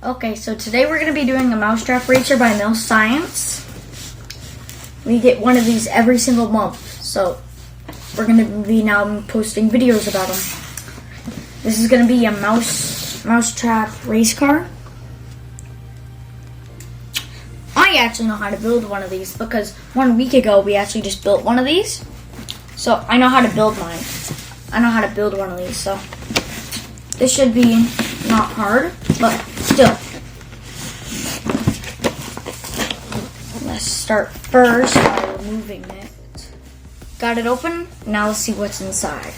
Okay, so today we're going to be doing a mousetrap racer by Melscience. We get one of these every single month, so we're going to be now posting videos about them. This is going to be a mousetrap race car. I actually know how to build one of these because 1 week ago we actually just built one of these. So I know how to build mine. I know how to build one of these, so this should be not hard, but still. Let's start first by removing it. Got it open? Now let's see what's inside.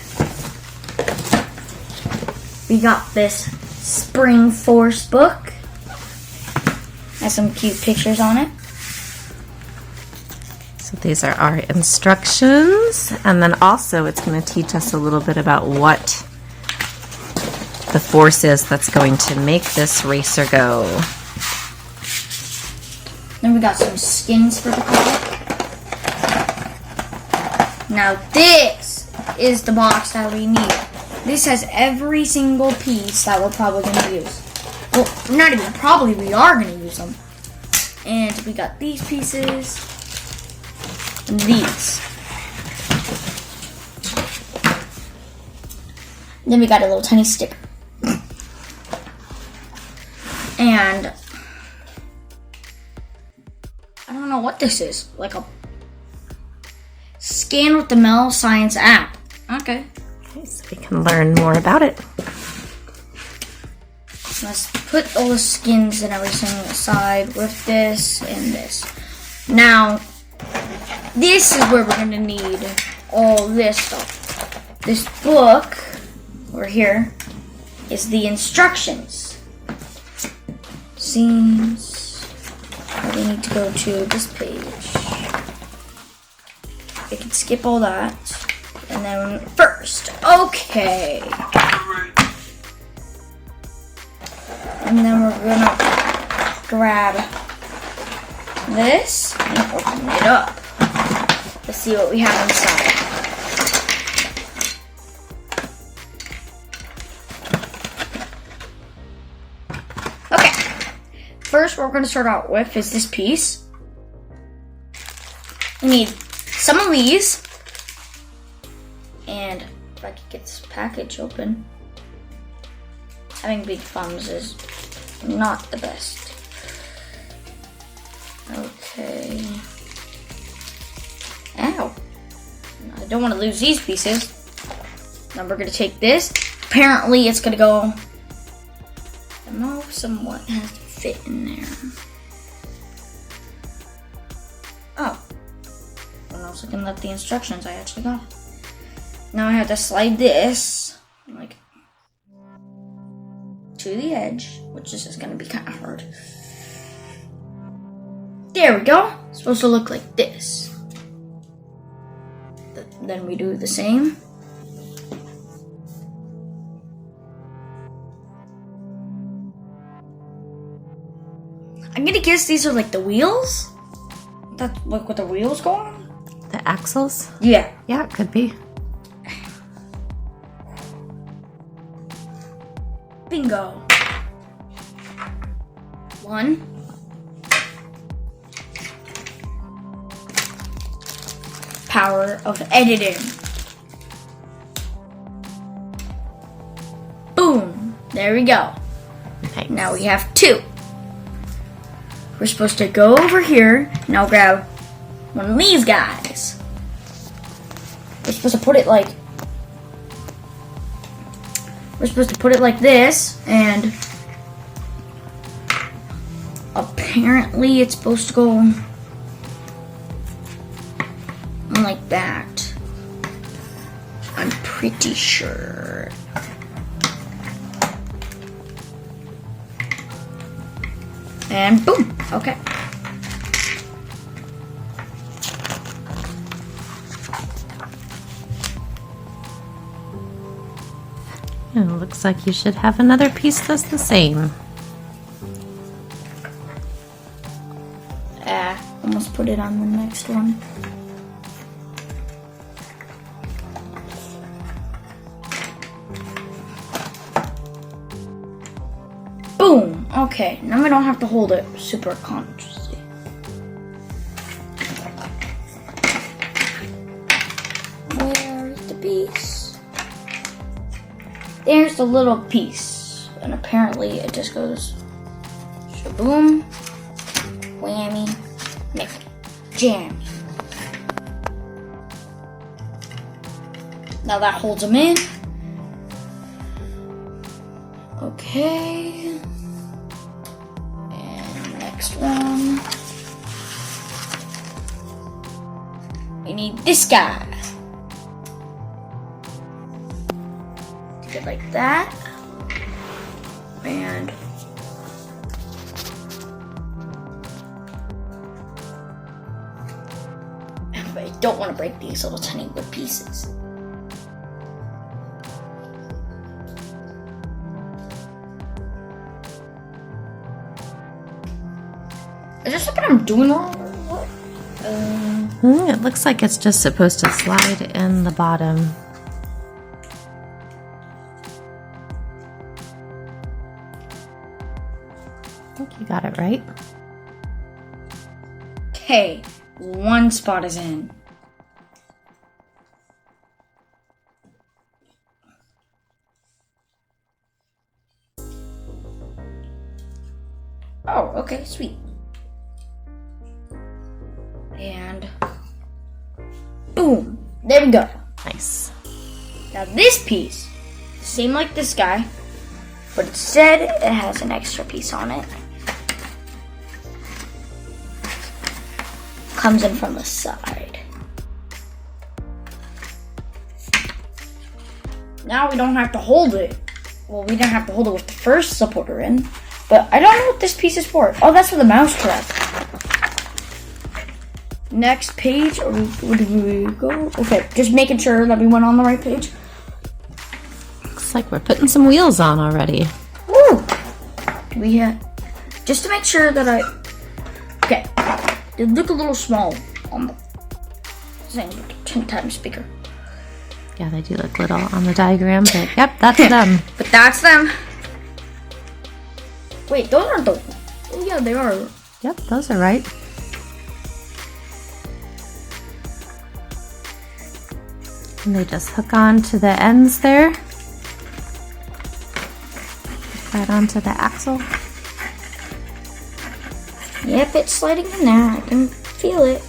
We got this Spring Force book. Has some cute pictures on it. So these are our instructions, and then also it's going to teach us a little bit about what the force is that's going to make this racer go. Then we got some skins for the car. Now this is the box that we need. This has every single piece that we're probably going to use. Well, not even probably, we are going to use them. And we got these pieces and these. Then we got a little tiny sticker. And I don't know what this is. Like a scan with the Melscience app. Okay. So we can learn more about it. Let's put all the skins and everything aside with this and this. Now, this is where we're going to need all this stuff. This book, over here, is the instructions. Seems we need to go to this page. We can skip all that. And then first, okay. And then we're gonna grab this and open it up. Let's see what we have inside. Okay. First, what we're gonna start out with is this piece. We need some of these. And if I could get this package open. Having big thumbs is not the best. Okay. Ow. I don't want to lose these pieces. Now we're going to take this. Apparently it's going to go, I don't know, somewhat has to fit in there. Oh. I'm also looking at the instructions I actually got. Now I have to slide this, like, to the edge, which is just going to be kind of hard. There we go. It's supposed to look like this. Then we do the same. I'm going to guess these are like the wheels. That's like what the wheels go on? The axles? Yeah. Yeah, it could be. Bingo. 1. Power of editing. Boom. There we go. Nice. Now we have 2. We're supposed to go over here. Now grab one of these guys. We're supposed to put it like this, and apparently it's supposed to go like that. I'm pretty sure. And boom, okay. It looks like you should have another piece that's the same. Almost put it on the next one. Boom! Okay, now we don't have to hold it super consciously. Where's the piece? There's the little piece. And apparently it just goes shaboom, whammy, nick, jam. Now that holds them in. Okay. And next one. We need this guy. Take it like that. And but I don't want to break these little tiny wood pieces. Is there something I'm doing wrong or what? It looks like it's just supposed to slide in the bottom. I think you got it right. Okay, one spot is in. Oh, okay, sweet. And boom, there we go. Nice. Now this piece, same like this guy, but instead it has an extra piece on it. Comes in from the side. Now we don't have to hold it. Well, we didn't have to hold it with the first supporter in, but I don't know what this piece is for. Oh, that's for the mousetrap. Next page, where did we go? Okay, just making sure that we went on the right page. Looks like we're putting some wheels on already. Woo! We had, just to make sure that okay, they look a little small on the thing, 10 times bigger. Yeah, they do look little on the diagram, but yep, that's them. But that's them. Wait, those aren't the, oh yeah, they are. Yep, those are right. And they just hook on to the ends there. Right onto the axle. Yep, it's sliding in there. I can feel it.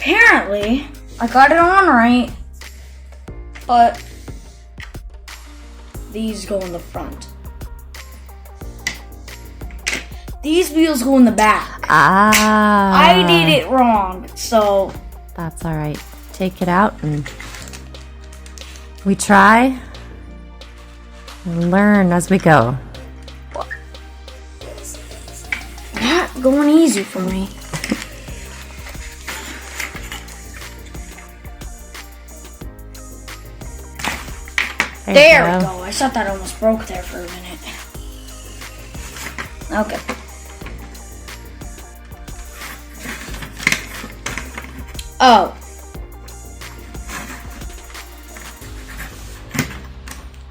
Apparently, I got it on right, but these go in the front. These wheels go in the back. Ah. I did it wrong, so. That's all right. Take it out and we try and learn as we go. Not going easy for me. There we go. I thought that almost broke there for a minute. Okay. Oh.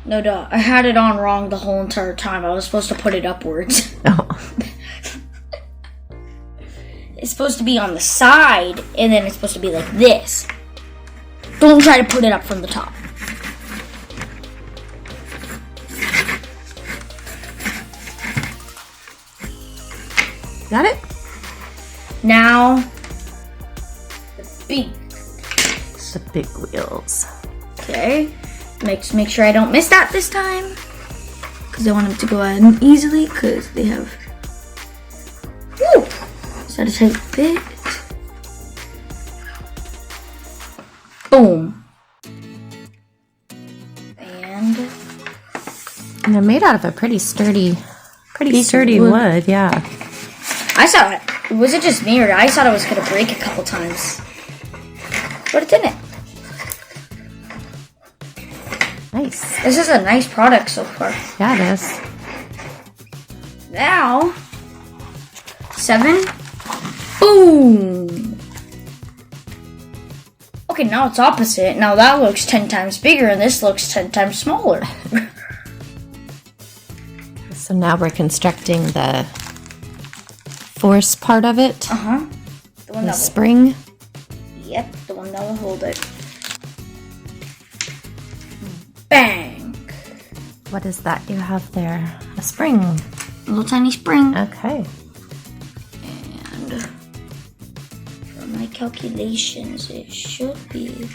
No duh. I had it on wrong the whole entire time. I was supposed to put it upwards. Oh. It's supposed to be on the side, and then it's supposed to be like this. Don't try to put it up from the top. Got it? Now, the big wheels. Okay. Make sure I don't miss that this time. Because I want them to go in easily, because they have... Woo! Is that a tight fit? Boom. And they're made out of a pretty sturdy wood, yeah. I saw it. Was it just me, or I thought it was going to break a couple times? But it didn't. Nice. This is a nice product so far. Yeah, it is. Now, 7. Boom! Okay, now it's opposite. Now that looks 10 times bigger and this looks 10 times smaller. So now we're constructing the force part of it. Uh-huh. The one The that spring. Yep, the one that will hold it. Bang! What is that you have there? A spring. A little tiny spring. Okay. And from my calculations, it should be...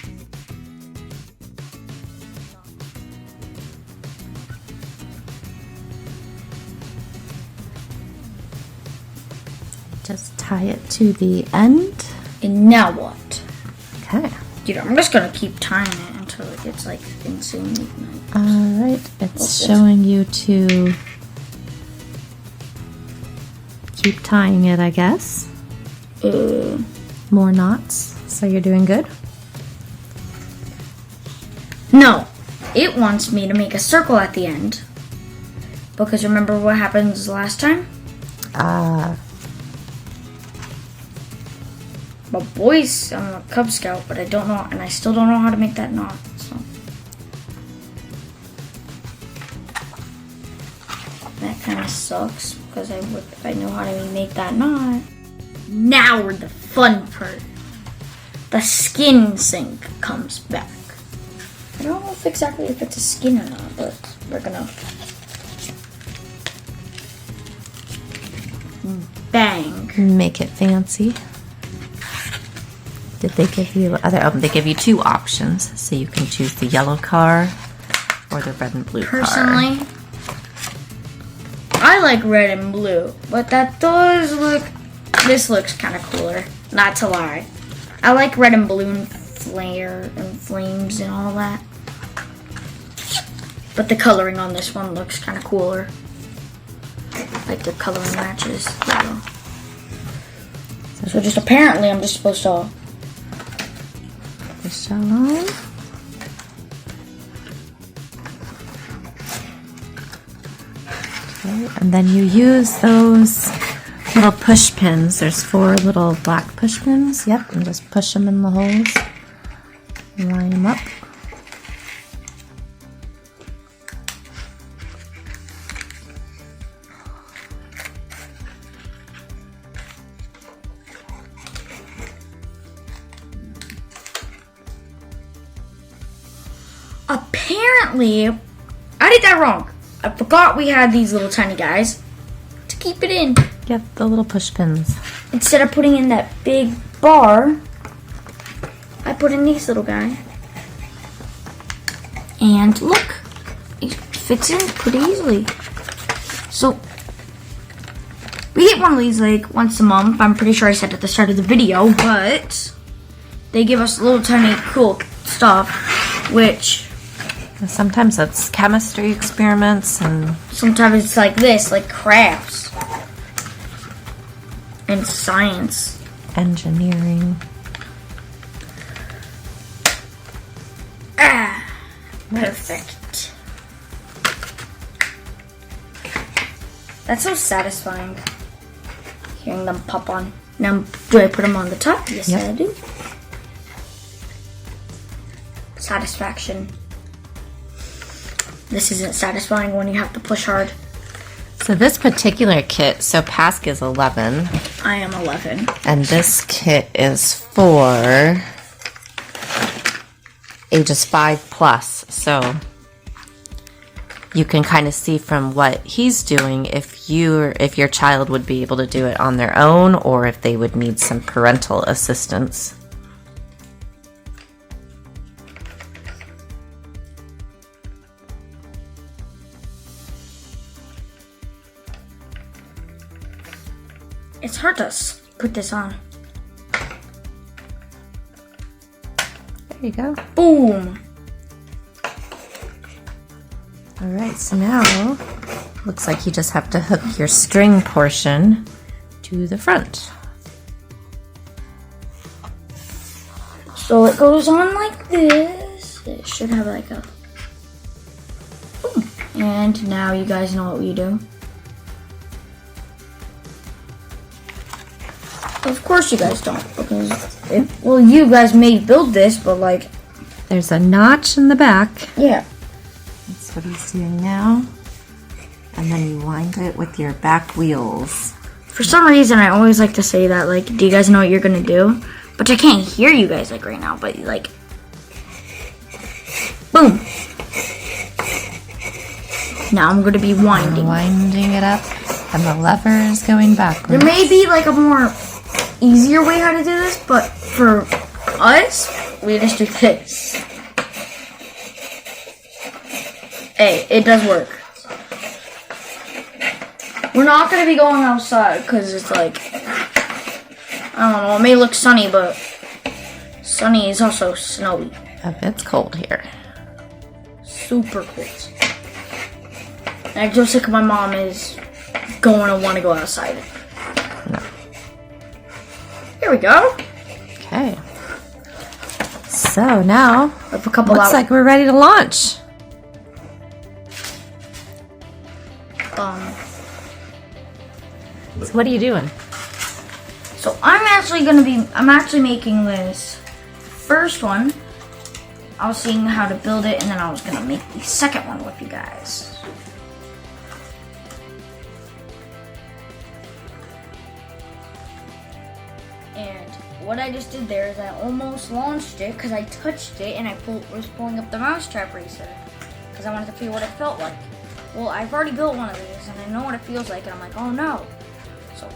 Just tie it to the end. And now what? Okay. Dude, I'm just gonna keep tying it until it gets like insanely nice. Alright, it's showing you to keep tying it, I guess. More knots. So you're doing good? No, it wants me to make a circle at the end. Because remember what happens last time? My boys, I'm a Cub Scout, but I don't know, and I still don't know how to make that knot. So that kind of sucks because I know how to make that knot. Now we're the fun part. The skin sink comes back. I don't know exactly if it's a skin or not, but we're gonna bang. Make it fancy. Did they give you other? Oh, they give you 2 options, so you can choose the yellow car or the red and blue Personally, I like red and blue, but that does look. This looks kind of cooler. Not to lie, I like red and blue and flare and flames and all that. But the coloring on this one looks kind of cooler. Like the coloring matches. So just apparently, I'm just supposed to. The shell on. Okay, and then you use those little push pins. There's 4 little black push pins. Yep, and just push them in the holes. Line them up. Apparently, I did that wrong. I forgot we had these little tiny guys to keep it in. Yep, the little push pins. Instead of putting in that big bar, I put in these little guys. And look, it fits in pretty easily. So, we get one of these like once a month. I'm pretty sure I said at the start of the video, but they give us little tiny cool stuff, which... Sometimes it's chemistry experiments, and sometimes it's like this, like crafts and science, engineering. Perfect. That's so satisfying. Hearing them pop on. Now, do I put them on the top? Yes, Yep. I do. Satisfaction. This isn't satisfying when you have to push hard. So this particular kit, so Pasque is 11. I am 11. And this kit is for ages 5 plus. So you can kind of see from what he's doing if your child would be able to do it on their own or if they would need some parental assistance. It's hard to put this on. There you go. Boom. All right, so now looks like you just have to hook your string portion to the front. So it goes on like this. It should have like a And now you guys know what we do. Of course you guys don't, because well, you guys may build this, but like, there's a notch in the back. yeah. That's what he's doing now. And then you wind it with your back wheels. For some reason, I always like to say that, like, do you guys know what you're gonna do? But I can't hear you guys, like, right now, but, like, boom. Now I'm gonna be winding. Winding it up, and the lever is going backwards. There may be, like, a more easier way how to do this, but for us, we just do this. Hey, it does work. We're not going to be going outside because it's like, I don't know, it may look sunny, but sunny is also snowy. It's cold here. Super cold. And I just think my mom is going to want to go outside. No. Here we go. Okay. So now, With a couple looks hours. like we're ready to launch. So what are you doing? So I'm actually making this first one. I was seeing how to build it, and then I was gonna make the second one with you guys. And what I just did there is I almost launched it because I touched it and I was pulling up the mousetrap racer because I wanted to feel what it felt like. Well, I've already built one of these and I know what it feels like, and I'm like, oh no. So,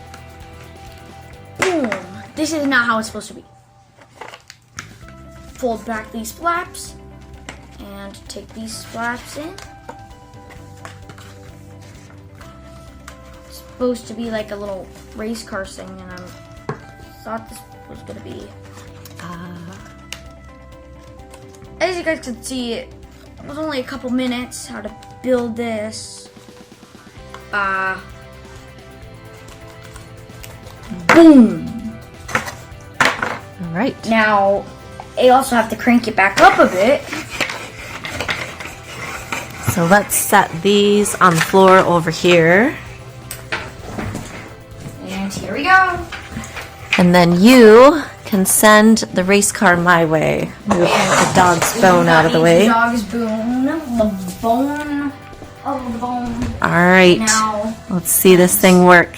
boom. This is not how it's supposed to be. Fold back these flaps and take these flaps in. It's supposed to be like a little race car thing, and I thought this was gonna be. As you guys can see, it was only a couple minutes how to build this. Boom! All right. Now, I also have to crank it back up a bit. So let's set these on the floor over here. And here we go. And then you can send the race car my way. Move the dog's bone out of the way. The dog's bone. The bone of the bone. All right. Now, Let's see this thing work.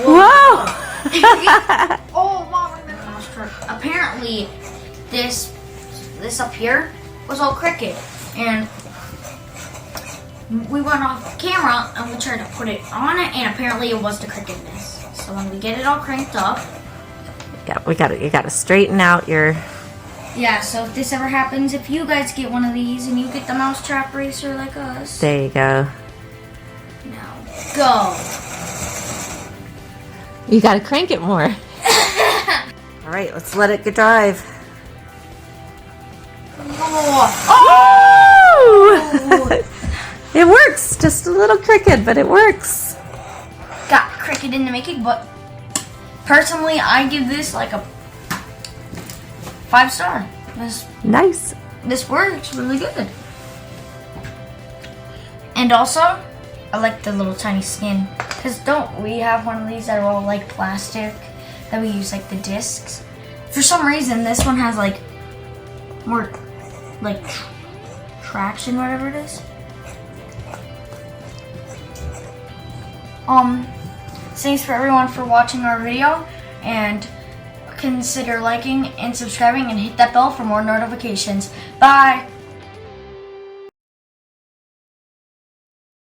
Whoa! Oh, Mom, remember the mousetrap. Apparently, this up here was all crooked, and we went off camera and we tried to put it on it, and apparently it was the crookedness. So when we get it all cranked up, Yeah, you gotta straighten out your. yeah. So if this ever happens, if you guys get one of these and you get the mousetrap racer like us, There you go. now go. You gotta crank it more. All right, let's let it drive. Oh! It works. Just a little crooked, but it works. Got cricket in the making, but personally, I give this like a 5-star. Nice. This works really good. And also, I like the little tiny skin. Because don't we have one of these that are all like plastic that we use like the discs? For some reason, this one has like more like traction, whatever it is. Thanks for everyone for watching our video, and consider liking and subscribing and hit that bell for more notifications. Bye!